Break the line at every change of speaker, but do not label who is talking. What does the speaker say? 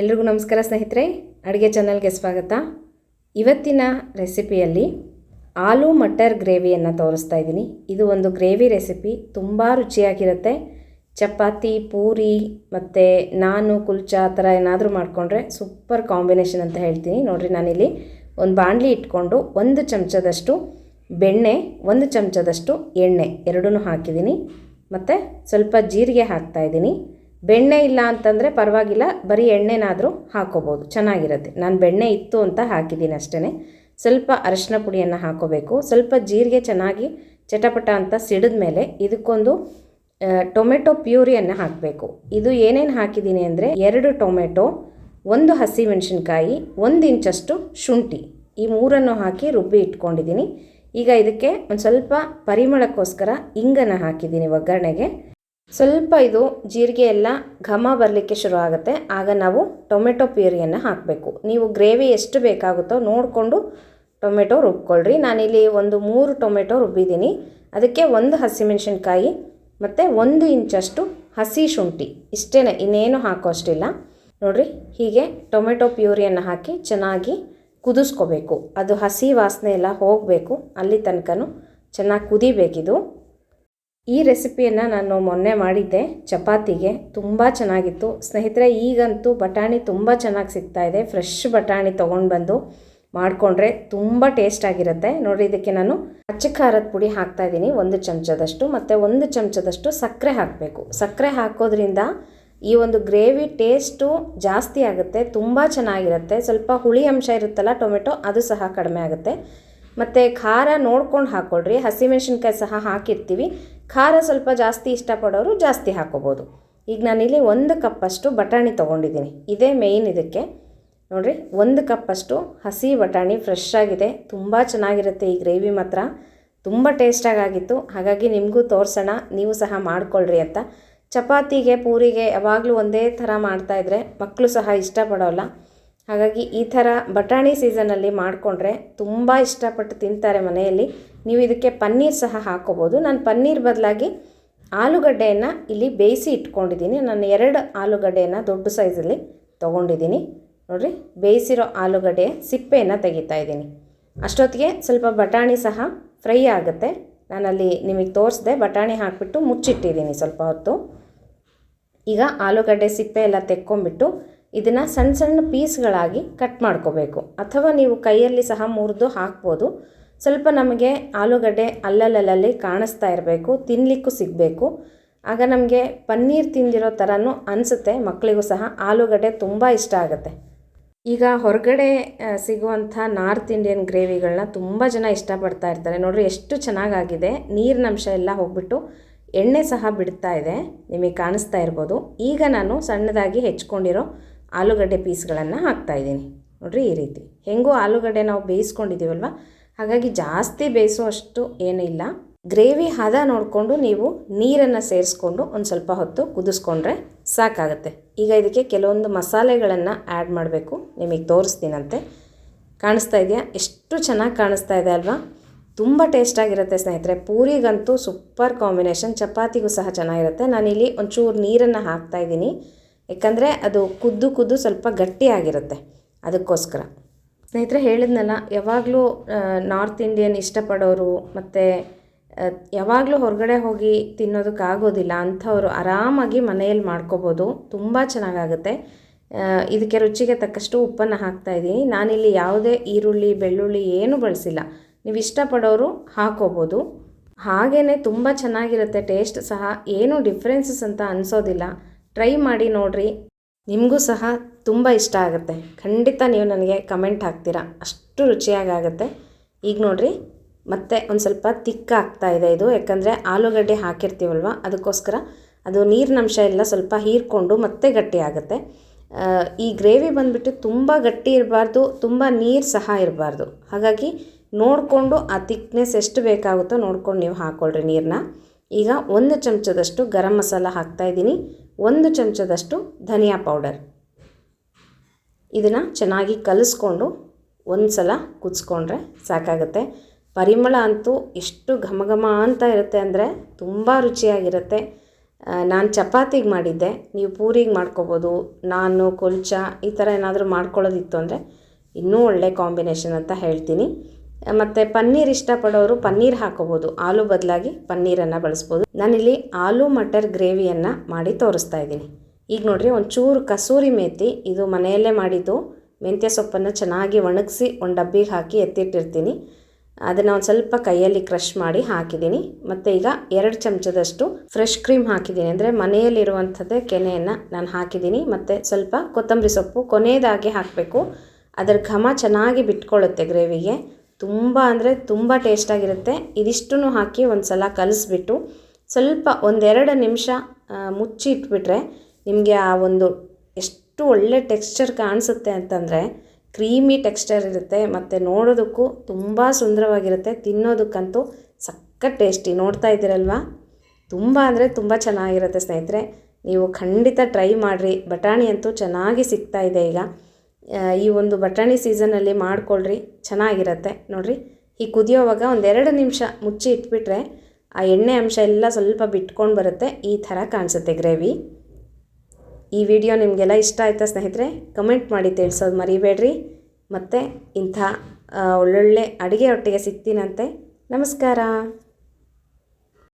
ಎಲ್ರಿಗೂ ನಮಸ್ಕಾರ ಸ್ನೇಹಿತರೆ, ಅಡುಗೆ ಚಾನಲ್ಗೆ ಸ್ವಾಗತ. ಇವತ್ತಿನ ರೆಸಿಪಿಯಲ್ಲಿ ಆಲೂ ಮಟರ್ ಗ್ರೇವಿಯನ್ನು ತೋರಿಸ್ತಾ ಇದ್ದೀನಿ. ಇದು ಒಂದು ಗ್ರೇವಿ ರೆಸಿಪಿ, ತುಂಬ ರುಚಿಯಾಗಿರುತ್ತೆ. ಚಪಾತಿ, ಪೂರಿ ಮತ್ತು ನಾನು ಕುಲ್ಚಾ ಆ ಥರ ಏನಾದರೂ ಮಾಡಿಕೊಂಡ್ರೆ ಸೂಪರ್ ಕಾಂಬಿನೇಷನ್ ಅಂತ ಹೇಳ್ತೀನಿ. ನೋಡಿರಿ, ನಾನಿಲ್ಲಿ ಒಂದು ಬಾಣಲಿ ಇಟ್ಕೊಂಡು 1 ಚಮಚದಷ್ಟು ಬೆಣ್ಣೆ, 1 ಚಮಚದಷ್ಟು ಎಣ್ಣೆ ಎರಡೂ ಹಾಕಿದ್ದೀನಿ. ಮತ್ತು ಸ್ವಲ್ಪ ಜೀರಿಗೆ ಹಾಕ್ತಾಯಿದ್ದೀನಿ. ಬೆಣ್ಣೆ ಇಲ್ಲ ಅಂತಂದರೆ ಪರವಾಗಿಲ್ಲ, ಬರೀ ಎಣ್ಣೆನಾದರೂ ಹಾಕೋಬೋದು, ಚೆನ್ನಾಗಿರುತ್ತೆ. ನಾನು ಬೆಣ್ಣೆ ಇತ್ತು ಅಂತ ಹಾಕಿದ್ದೀನಿ ಅಷ್ಟೇ. ಸ್ವಲ್ಪ ಅರಿಶಿನ ಪುಡಿಯನ್ನು ಹಾಕೋಬೇಕು. ಸ್ವಲ್ಪ ಜೀರಿಗೆ ಚೆನ್ನಾಗಿ ಚಟಪಟ ಅಂತ ಸಿಡಿದ ಮೇಲೆ ಇದಕ್ಕೊಂದು ಟೊಮೆಟೊ ಪ್ಯೂರಿಯನ್ನು ಹಾಕಬೇಕು. ಇದು ಏನೇನು ಹಾಕಿದ್ದೀನಿ ಅಂದರೆ 2 ಟೊಮೆಟೊ, 1 ಹಸಿಮೆಣಸಿನ್ಕಾಯಿ, 1 ಇಂಚಷ್ಟು ಶುಂಠಿ, ಈ 3 ಹಾಕಿ ರುಬ್ಬಿ ಇಟ್ಕೊಂಡಿದ್ದೀನಿ. ಈಗ ಇದಕ್ಕೆ ಒಂದು ಸ್ವಲ್ಪ ಪರಿಮಳಕ್ಕೋಸ್ಕರ ಇಂಗನ್ನು ಹಾಕಿದ್ದೀನಿ ಒಗ್ಗರಣೆಗೆ. ಸ್ವಲ್ಪ ಇದು ಜೀರಿಗೆ ಎಲ್ಲ ಘಮ ಬರಲಿಕ್ಕೆ ಶುರು ಆಗುತ್ತೆ, ಆಗ ನಾವು ಟೊಮೆಟೊ ಪ್ಯೂರಿಯನ್ನು ಹಾಕಬೇಕು. ನೀವು ಗ್ರೇವಿ ಎಷ್ಟು ಬೇಕಾಗುತ್ತೋ ನೋಡಿಕೊಂಡು ಟೊಮೆಟೊ ರುಬ್ಕೊಳ್ರಿ. ನಾನಿಲ್ಲಿ ಒಂದು 3 ಟೊಮೆಟೊ ರುಬ್ಬಿದ್ದೀನಿ. ಅದಕ್ಕೆ 1 ಹಸಿಮೆಣಸಿನ್ಕಾಯಿ ಮತ್ತು 1 ಇಂಚಷ್ಟು ಹಸಿ ಶುಂಠಿ, ಇಷ್ಟೇ, ಇನ್ನೇನು ಹಾಕೋ ಅಷ್ಟಿಲ್ಲ. ನೋಡಿರಿ, ಹೀಗೆ ಟೊಮೆಟೊ ಪ್ಯೂರಿಯನ್ನು ಹಾಕಿ ಚೆನ್ನಾಗಿ ಕುದಿಸ್ಕೋಬೇಕು. ಅದು ಹಸಿ ವಾಸನೆ ಎಲ್ಲ ಹೋಗಬೇಕು, ಅಲ್ಲಿ ತನಕನೂ ಚೆನ್ನಾಗಿ ಕುದಿಬೇಕಿದು. ಈ ರೆಸಿಪಿಯನ್ನು ನಾನು ಮೊನ್ನೆ ಮಾಡಿದ್ದೆ ಚಪಾತಿಗೆ, ತುಂಬ ಚೆನ್ನಾಗಿತ್ತು ಸ್ನೇಹಿತರೆ. ಈಗಂತೂ ಬಟಾಣಿ ತುಂಬ ಚೆನ್ನಾಗಿ ಸಿಗ್ತಾಯಿದೆ. ಫ್ರೆಶ್ ಬಟಾಣಿ ತೊಗೊಂಡು ಬಂದು ಮಾಡಿಕೊಂಡ್ರೆ ತುಂಬ ಟೇಸ್ಟಾಗಿರುತ್ತೆ. ನೋಡಿ, ಇದಕ್ಕೆ ನಾನು ಅಚ್ಚ ಖಾರದ ಪುಡಿ ಹಾಕ್ತಾಯಿದ್ದೀನಿ 1 ಚಮಚದಷ್ಟು, ಮತ್ತು 1 ಚಮಚದಷ್ಟು ಸಕ್ಕರೆ ಹಾಕಬೇಕು. ಸಕ್ಕರೆ ಹಾಕೋದ್ರಿಂದ ಈ ಒಂದು ಗ್ರೇವಿ ಟೇಸ್ಟು ಜಾಸ್ತಿ ಆಗುತ್ತೆ, ತುಂಬ ಚೆನ್ನಾಗಿರುತ್ತೆ. ಸ್ವಲ್ಪ ಹುಳಿ ಅಂಶ ಇರುತ್ತಲ್ಲ ಟೊಮೆಟೊ, ಅದು ಸಹ ಕಡಿಮೆ ಆಗುತ್ತೆ. ಮತ್ತು ಖಾರ ನೋಡ್ಕೊಂಡು ಹಾಕ್ಕೊಳ್ರಿ. ಹಸಿಮೆಣ್ಸಿನ್ಕಾಯಿ ಸಹ ಹಾಕಿರ್ತೀವಿ, ಖಾರ ಸ್ವಲ್ಪ ಜಾಸ್ತಿ ಇಷ್ಟಪಡೋರು ಜಾಸ್ತಿ ಹಾಕೋಬೋದು. ಈಗ ನಾನಿಲ್ಲಿ 1 ಕಪ್ಪಷ್ಟು ಬಟಾಣಿ ತೊಗೊಂಡಿದ್ದೀನಿ, ಇದೇ ಮೇಯ್ನ್ ಇದಕ್ಕೆ. ನೋಡಿರಿ, 1 ಕಪ್ಪಷ್ಟು ಹಸಿ ಬಟಾಣಿ ಫ್ರೆಶ್ ಆಗಿದೆ, ತುಂಬ ಚೆನ್ನಾಗಿರುತ್ತೆ ಈ ಗ್ರೇವಿ. ಮಾತ್ರ ತುಂಬ ಟೇಸ್ಟಾಗಿತ್ತು, ಹಾಗಾಗಿ ನಿಮಗೂ ತೋರಿಸೋಣ, ನೀವು ಸಹ ಮಾಡ್ಕೊಳ್ರಿ ಅಂತ. ಚಪಾತಿಗೆ, ಪೂರಿಗೆ ಯಾವಾಗಲೂ ಒಂದೇ ಥರ ಮಾಡ್ತಾಯಿದ್ರೆ ಮಕ್ಕಳು ಸಹ ಇಷ್ಟಪಡೋಲ್ಲ. ಹಾಗಾಗಿ ಈ ಥರ ಬಟಾಣಿ ಸೀಸನಲ್ಲಿ ಮಾಡಿಕೊಂಡ್ರೆ ತುಂಬ ಇಷ್ಟಪಟ್ಟು ತಿಂತಾರೆ ಮನೆಯಲ್ಲಿ. ನೀವು ಇದಕ್ಕೆ ಪನ್ನೀರ್ ಸಹ ಹಾಕೋಬೋದು. ನಾನು ಪನ್ನೀರ್ ಬದಲಾಗಿ ಆಲೂಗಡ್ಡೆಯನ್ನು ಇಲ್ಲಿ ಬೇಯಿಸಿ ಇಟ್ಕೊಂಡಿದ್ದೀನಿ. ನಾನು 2 ಆಲೂಗಡ್ಡೆಯನ್ನು ದೊಡ್ಡ ಸೈಜಲ್ಲಿ ತೊಗೊಂಡಿದ್ದೀನಿ. ನೋಡಿರಿ, ಬೇಯಿಸಿರೋ ಆಲೂಗಡ್ಡೆ ಸಿಪ್ಪೆಯನ್ನು ತೆಗಿತಾ ಇದ್ದೀನಿ. ಅಷ್ಟೊತ್ತಿಗೆ ಸ್ವಲ್ಪ ಬಟಾಣಿ ಸಹ ಫ್ರೈ ಆಗುತ್ತೆ. ನಾನಲ್ಲಿ ನಿಮಗೆ ತೋರಿಸ್ದೆ, ಬಟಾಣಿ ಹಾಕಿಬಿಟ್ಟು ಮುಚ್ಚಿಟ್ಟಿದ್ದೀನಿ ಸ್ವಲ್ಪ ಹೊತ್ತು. ಈಗ ಆಲೂಗಡ್ಡೆ ಸಿಪ್ಪೆ ಎಲ್ಲ ತೆಕ್ಕೊಂಬಿಟ್ಟು ಇದನ್ನು ಸಣ್ಣ ಸಣ್ಣ ಪೀಸ್ಗಳಾಗಿ ಕಟ್ ಮಾಡ್ಕೋಬೇಕು, ಅಥವಾ ನೀವು ಕೈಯಲ್ಲಿ ಸಹ ಮುರಿದು ಹಾಕ್ಬೋದು. ಸ್ವಲ್ಪ ನಮಗೆ ಆಲೂಗಡ್ಡೆ ಅಲ್ಲಲ್ಲಿ ಕಾಣಿಸ್ತಾ ಇರಬೇಕು, ತಿನ್ನಲಿಕ್ಕೂ ಸಿಗಬೇಕು. ಆಗ ನಮಗೆ ಪನ್ನೀರ್ ತಿಂದಿರೋ ಥರನೂ ಅನಿಸುತ್ತೆ. ಮಕ್ಕಳಿಗೂ ಸಹ ಆಲೂಗಡ್ಡೆ ತುಂಬ ಇಷ್ಟ ಆಗುತ್ತೆ. ಈಗ ಹೊರಗಡೆ ಸಿಗುವಂಥ ನಾರ್ತ್ ಇಂಡಿಯನ್ ಗ್ರೇವಿಗಳನ್ನ ತುಂಬ ಜನ ಇಷ್ಟಪಡ್ತಾ ಇರ್ತಾರೆ. ನೋಡಿರಿ, ಎಷ್ಟು ಚೆನ್ನಾಗಾಗಿದೆ. ನೀರಿನಂಶ ಎಲ್ಲ ಹೋಗ್ಬಿಟ್ಟು ಎಣ್ಣೆ ಸಹ ಬಿಡ್ತಾ ಇದೆ, ನಿಮಗೆ ಕಾಣಿಸ್ತಾ ಇರ್ಬೋದು. ಈಗ ನಾನು ಸಣ್ಣದಾಗಿ ಹೆಚ್ಕೊಂಡಿರೋ ಆಲೂಗಡ್ಡೆ ಪೀಸ್ಗಳನ್ನು ಹಾಕ್ತಾಯಿದ್ದೀನಿ. ನೋಡಿರಿ, ಈ ರೀತಿ. ಹೆಂಗೂ ಆಲೂಗಡ್ಡೆ ನಾವು ಬೇಯಿಸ್ಕೊಂಡಿದ್ದೀವಲ್ವ, ಹಾಗಾಗಿ ಜಾಸ್ತಿ ಬೇಯಿಸುವಷ್ಟು ಏನಿಲ್ಲ. ಗ್ರೇವಿ ಹದ ನೋಡಿಕೊಂಡು ನೀವು ನೀರನ್ನು ಸೇರಿಸ್ಕೊಂಡು ಒಂದು ಸ್ವಲ್ಪ ಹೊತ್ತು ಕುದಿಸ್ಕೊಂಡ್ರೆ ಸಾಕಾಗುತ್ತೆ. ಈಗ ಇದಕ್ಕೆ ಕೆಲವೊಂದು ಮಸಾಲೆಗಳನ್ನು ಆ್ಯಡ್ ಮಾಡಬೇಕು, ನಿಮಗೆ ತೋರಿಸ್ತೀನಂತೆ. ಕಾಣಿಸ್ತಾ ಇದೆಯಾ? ಎಷ್ಟು ಚೆನ್ನಾಗಿ ಕಾಣಿಸ್ತಾ ಇದೆ ಅಲ್ವಾ? ತುಂಬ ಟೇಸ್ಟಾಗಿರುತ್ತೆ ಸ್ನೇಹಿತರೆ. ಪೂರಿಗಂತೂ ಸೂಪರ್ ಕಾಂಬಿನೇಷನ್, ಚಪಾತಿಗೂ ಸಹ ಚೆನ್ನಾಗಿರುತ್ತೆ. ನಾನಿಲ್ಲಿ ಒಂಚೂರು ನೀರನ್ನು ಹಾಕ್ತಾಯಿದ್ದೀನಿ, ಯಾಕಂದರೆ ಅದು ಕುದ್ದು ಸ್ವಲ್ಪ ಗಟ್ಟಿಯಾಗಿರುತ್ತೆ, ಅದಕ್ಕೋಸ್ಕರ. ಸ್ನೇಹಿತರೆ, ಹೇಳಿದ್ನಲ್ಲ, ಯಾವಾಗಲೂ ನಾರ್ತ್ ಇಂಡಿಯನ್ ಇಷ್ಟಪಡೋರು ಮತ್ತು ಯಾವಾಗಲೂ ಹೊರಗಡೆ ಹೋಗಿ ತಿನ್ನೋದಕ್ಕಾಗೋದಿಲ್ಲ ಅಂಥವ್ರು ಆರಾಮಾಗಿ ಮನೆಯಲ್ಲಿ ಮಾಡ್ಕೋಬೋದು, ತುಂಬ ಚೆನ್ನಾಗಾಗುತ್ತೆ. ಇದಕ್ಕೆ ರುಚಿಗೆ ತಕ್ಕಷ್ಟು ಉಪ್ಪನ್ನು ಹಾಕ್ತಾಯಿದ್ದೀನಿ. ನಾನಿಲ್ಲಿ ಯಾವುದೇ ಈರುಳ್ಳಿ, ಬೆಳ್ಳುಳ್ಳಿ ಏನೂ ಬಳಸಿಲ್ಲ. ನೀವು ಇಷ್ಟಪಡೋರು ಹಾಕೋಬೋದು. ಹಾಗೆಯೇ ತುಂಬ ಚೆನ್ನಾಗಿರುತ್ತೆ ಟೇಸ್ಟ್ ಸಹ, ಏನೂ ಡಿಫ್ರೆನ್ಸಸ್ ಅಂತ ಅನಿಸೋದಿಲ್ಲ. ಟ್ರೈ ಮಾಡಿ ನೋಡಿರಿ, ನಿಮಗೂ ಸಹ ತುಂಬ ಇಷ್ಟ ಆಗುತ್ತೆ. ಖಂಡಿತ ನೀವು ನನಗೆ ಕಮೆಂಟ್ ಹಾಕ್ತೀರಾ, ಅಷ್ಟು ರುಚಿಯಾಗುತ್ತೆ. ಈಗ ನೋಡಿರಿ, ಮತ್ತೆ ಒಂದು ಸ್ವಲ್ಪ ತಿಕ್ಕಾಗ್ತಾ ಇದೆ ಇದು, ಯಾಕಂದರೆ ಆಲೂಗಡ್ಡೆ ಹಾಕಿರ್ತೀವಲ್ವ, ಅದಕ್ಕೋಸ್ಕರ ಅದು ನೀರಿನಂಶ ಎಲ್ಲ ಸ್ವಲ್ಪ ಹೀರ್ಕೊಂಡು ಮತ್ತೆ ಗಟ್ಟಿ ಆಗುತ್ತೆ. ಈ ಗ್ರೇವಿ ಬಂದುಬಿಟ್ಟು ತುಂಬ ಗಟ್ಟಿ ಇರಬಾರ್ದು, ತುಂಬ ನೀರು ಸಹ ಇರಬಾರ್ದು. ಹಾಗಾಗಿ ನೋಡಿಕೊಂಡು ಆ ತಿಕ್ನೆಸ್ ಎಷ್ಟು ಬೇಕಾಗುತ್ತೋ ನೋಡ್ಕೊಂಡು ನೀವು ಹಾಕ್ಕೊಳ್ರಿ ನೀರನ್ನ. ಈಗ 1 ಚಮಚದಷ್ಟು ಗರಂ ಮಸಾಲ ಹಾಕ್ತಾಯಿದ್ದೀನಿ, 1 ಚಮಚದಷ್ಟು ಧನಿಯಾ ಪೌಡರ್. ಇದನ್ನು ಚೆನ್ನಾಗಿ ಕಲಿಸ್ಕೊಂಡು ಒಂದು ಸಲ ಕುದಿಸ್ಕೊಂಡ್ರೆ ಸಾಕಾಗುತ್ತೆ. ಪರಿಮಳ ಅಂತೂ ಎಷ್ಟು ಘಮ ಘಮ ಅಂತ ಇರುತ್ತೆ ಅಂದರೆ ತುಂಬ ರುಚಿಯಾಗಿರುತ್ತೆ. ನಾನು ಚಪಾತಿಗೆ ಮಾಡಿದ್ದೆ, ನೀವು ಪೂರಿಗೆ ಮಾಡ್ಕೋಬೋದು. ನಾನು ಕುಲ್ಚಾ ಈ ಥರ ಏನಾದರೂ ಮಾಡ್ಕೊಳ್ಳೋದಿತ್ತು ಅಂದರೆ ಇನ್ನೂ ಒಳ್ಳೆ ಕಾಂಬಿನೇಷನ್ ಅಂತ ಹೇಳ್ತೀನಿ. ಮತ್ತು ಪನ್ನೀರ್ ಇಷ್ಟಪಡೋರು ಪನ್ನೀರ್ ಹಾಕೋಬೋದು, ಆಲೂ ಬದಲಾಗಿ ಪನ್ನೀರನ್ನು ಬಳಸ್ಬೋದು. ನಾನಿಲ್ಲಿ ಆಲೂ ಮಟರ್ ಗ್ರೇವಿಯನ್ನು ಮಾಡಿ ತೋರಿಸ್ತಾ ಇದ್ದೀನಿ. ಈಗ ನೋಡಿರಿ, ಒಂಚೂರು ಕಸೂರಿ ಮೇಥಿ, ಇದು ಮನೆಯಲ್ಲೇ ಮಾಡಿದ್ದು ಮೆಂತ್ಯ ಸೊಪ್ಪನ್ನು ಚೆನ್ನಾಗಿ ಒಣಗಿಸಿ ಒಂದು ಡಬ್ಬಿಗೆ ಹಾಕಿ ಎತ್ತಿಟ್ಟಿರ್ತೀನಿ. ಅದನ್ನು ಒಂದು ಸ್ವಲ್ಪ ಕೈಯಲ್ಲಿ ಕ್ರಷ್ ಮಾಡಿ ಹಾಕಿದ್ದೀನಿ. ಮತ್ತು ಈಗ 2 ಚಮಚದಷ್ಟು ಫ್ರೆಶ್ ಕ್ರೀಮ್ ಹಾಕಿದ್ದೀನಿ, ಅಂದರೆ ಮನೆಯಲ್ಲಿರುವಂಥದ್ದೇ ಕೆನೆಯನ್ನು ನಾನು ಹಾಕಿದ್ದೀನಿ. ಮತ್ತು ಸ್ವಲ್ಪ ಕೊತ್ತಂಬರಿ ಸೊಪ್ಪು ಕೊನೆಯದಾಗಿ ಹಾಕಬೇಕು, ಅದರ ಘಮ ಚೆನ್ನಾಗಿ ಬಿಟ್ಕೊಳ್ಳುತ್ತೆ ಗ್ರೇವಿಗೆ. ತುಂಬ ಅಂದರೆ ತುಂಬ ಟೇಸ್ಟಾಗಿರುತ್ತೆ. ಇದಿಷ್ಟನ್ನು ಹಾಕಿ ಒಂದು ಸಲ ಕಲಿಸ್ಬಿಟ್ಟು ಸ್ವಲ್ಪ 1-2 ನಿಮಿಷ ಮುಚ್ಚಿ ಇಟ್ಬಿಟ್ರೆ ನಿಮಗೆ ಆ ಒಂದು ಎಷ್ಟು ಒಳ್ಳೆ ಟೆಕ್ಸ್ಚರ್ ಕಾಣಿಸುತ್ತೆ ಅಂತಂದರೆ, ಕ್ರೀಮಿ ಟೆಕ್ಸ್ಚರ್ ಇರುತ್ತೆ ಮತ್ತು ನೋಡೋದಕ್ಕೂ ತುಂಬ ಸುಂದರವಾಗಿರುತ್ತೆ. ತಿನ್ನೋದಕ್ಕಂತೂ ಸಖತ್ ಟೇಸ್ಟಿ. ನೋಡ್ತಾ ಇದ್ದೀರಲ್ವಾ, ತುಂಬ ಅಂದರೆ ತುಂಬ ಚೆನ್ನಾಗಿರುತ್ತೆ ಸ್ನೇಹಿತರೆ. ನೀವು ಖಂಡಿತ ಟ್ರೈ ಮಾಡಿರಿ. ಬಟಾಣಿ ಅಂತೂ ಚೆನ್ನಾಗಿ ಸಿಗ್ತಾ ಇದೆ ಈಗ. ಈ ಒಂದು ಬಟಾಣಿ ಸೀಸನಲ್ಲಿ ಮಾಡಿಕೊಳ್ಳ್ರಿ, ಚೆನ್ನಾಗಿರುತ್ತೆ. ನೋಡಿರಿ, ಈ ಕುದಿಯೋವಾಗ 1-2 ನಿಮಿಷ ಮುಚ್ಚಿ ಇಟ್ಬಿಟ್ರೆ ಆ ಎಣ್ಣೆ ಅಂಶ ಎಲ್ಲ ಸ್ವಲ್ಪ ಬಿಟ್ಕೊಂಡು ಬರುತ್ತೆ. ಈ ಥರ ಕಾಣಿಸುತ್ತೆ ಗ್ರೇವಿ. ಈ ವಿಡಿಯೋ ನಿಮಗೆಲ್ಲ ಇಷ್ಟ ಆಯ್ತಾ ಸ್ನೇಹಿತರೆ? ಕಮೆಂಟ್ ಮಾಡಿ ತಿಳಿಸೋದು ಮರಿಬೇಡ್ರಿ. ಮತ್ತು ಇಂಥ ಒಳ್ಳೊಳ್ಳೆ ಅಡುಗೆ ಒಟ್ಟಿಗೆ ಸಿಗ್ತೀನಂತೆ. ನಮಸ್ಕಾರ.